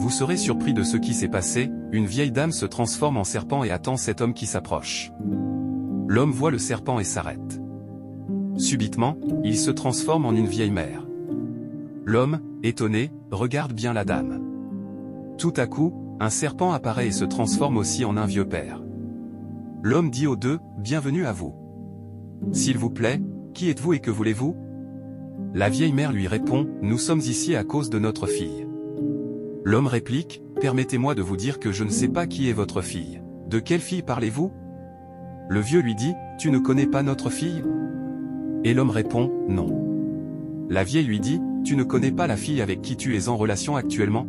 Vous serez surpris de ce qui s'est passé, une vieille dame se transforme en serpent et attend cet homme qui s'approche. L'homme voit le serpent et s'arrête. Subitement, il se transforme en une vieille mère. L'homme, étonné, regarde bien la dame. Tout à coup, un serpent apparaît et se transforme aussi en un vieux père. L'homme dit aux deux, « Bienvenue à vous. S'il vous plaît, qui êtes-vous et que voulez-vous » La vieille mère lui répond, « Nous sommes ici à cause de notre fille. » L'homme réplique, « Permettez-moi de vous dire que je ne sais pas qui est votre fille. De quelle fille parlez-vous » Le vieux lui dit, « Tu ne connais pas notre fille » Et l'homme répond, « Non. » La vieille lui dit, « Tu ne connais pas la fille avec qui tu es en relation actuellement »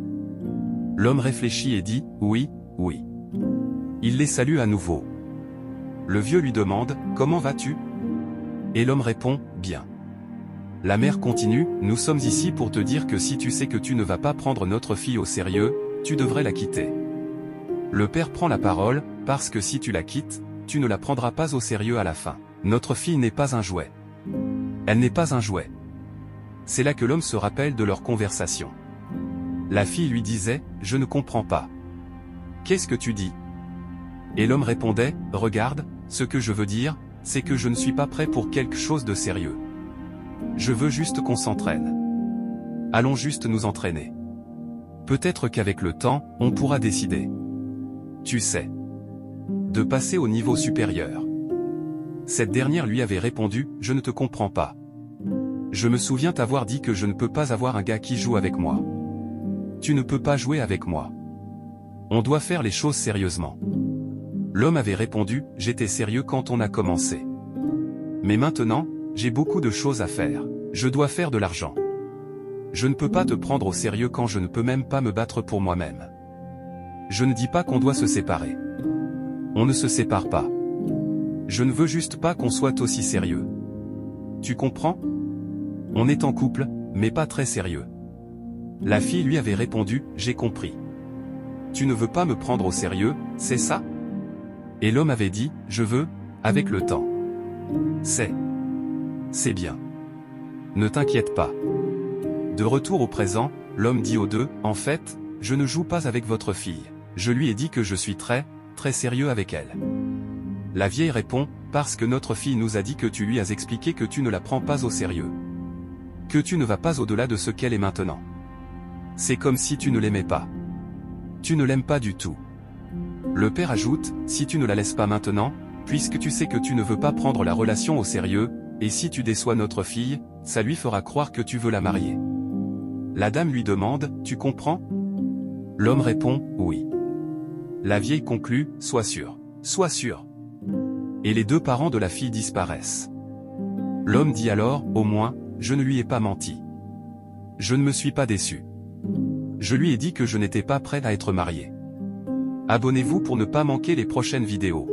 L'homme réfléchit et dit, « Oui, oui. » Il les salue à nouveau. Le vieux lui demande, « Comment vas-tu » Et l'homme répond, « Bien. » La mère continue, « Nous sommes ici pour te dire que si tu sais que tu ne vas pas prendre notre fille au sérieux, tu devrais la quitter. » Le père prend la parole, « Parce que si tu la quittes, tu ne la prendras pas au sérieux à la fin. Notre fille n'est pas un jouet. Elle n'est pas un jouet. » C'est là que l'homme se rappelle de leur conversation. La fille lui disait, « Je ne comprends pas. Qu'est-ce que tu dis » Et l'homme répondait, « Regarde, ce que je veux dire, c'est que je ne suis pas prêt pour quelque chose de sérieux. Je veux juste qu'on s'entraîne. Allons juste nous entraîner. Peut-être qu'avec le temps, on pourra décider. Tu sais. De passer au niveau supérieur. » Cette dernière lui avait répondu, « Je ne te comprends pas. Je me souviens t'avoir dit que je ne peux pas avoir un gars qui joue avec moi. Tu ne peux pas jouer avec moi. On doit faire les choses sérieusement. » L'homme avait répondu, « J'étais sérieux quand on a commencé. Mais maintenant, j'ai beaucoup de choses à faire. Je dois faire de l'argent. Je ne peux pas te prendre au sérieux quand je ne peux même pas me battre pour moi-même. Je ne dis pas qu'on doit se séparer. On ne se sépare pas. Je ne veux juste pas qu'on soit aussi sérieux. Tu comprends ? On est en couple, mais pas très sérieux. » La fille lui avait répondu, « J'ai compris. Tu ne veux pas me prendre au sérieux, c'est ça ?» Et l'homme avait dit, « Je veux, avec le temps. C'est bien. Ne t'inquiète pas. » De retour au présent, l'homme dit aux deux, « En fait, je ne joue pas avec votre fille. Je lui ai dit que je suis très sérieux avec elle. » La vieille répond, « Parce que notre fille nous a dit que tu lui as expliqué que tu ne la prends pas au sérieux. Que tu ne vas pas au-delà de ce qu'elle est maintenant. C'est comme si tu ne l'aimais pas. Tu ne l'aimes pas du tout. » Le père ajoute, « Si tu ne la laisses pas maintenant, puisque tu sais que tu ne veux pas prendre la relation au sérieux, et si tu déçois notre fille, ça lui fera croire que tu veux la marier. » La dame lui demande, « Tu comprends » L'homme répond, « Oui. » La vieille conclut, « Sois sûr. Sois sûr. » Et les deux parents de la fille disparaissent. L'homme dit alors, « Au moins, je ne lui ai pas menti. Je ne me suis pas déçu. Je lui ai dit que je n'étais pas prêt à être marié. » Abonnez-vous pour ne pas manquer les prochaines vidéos.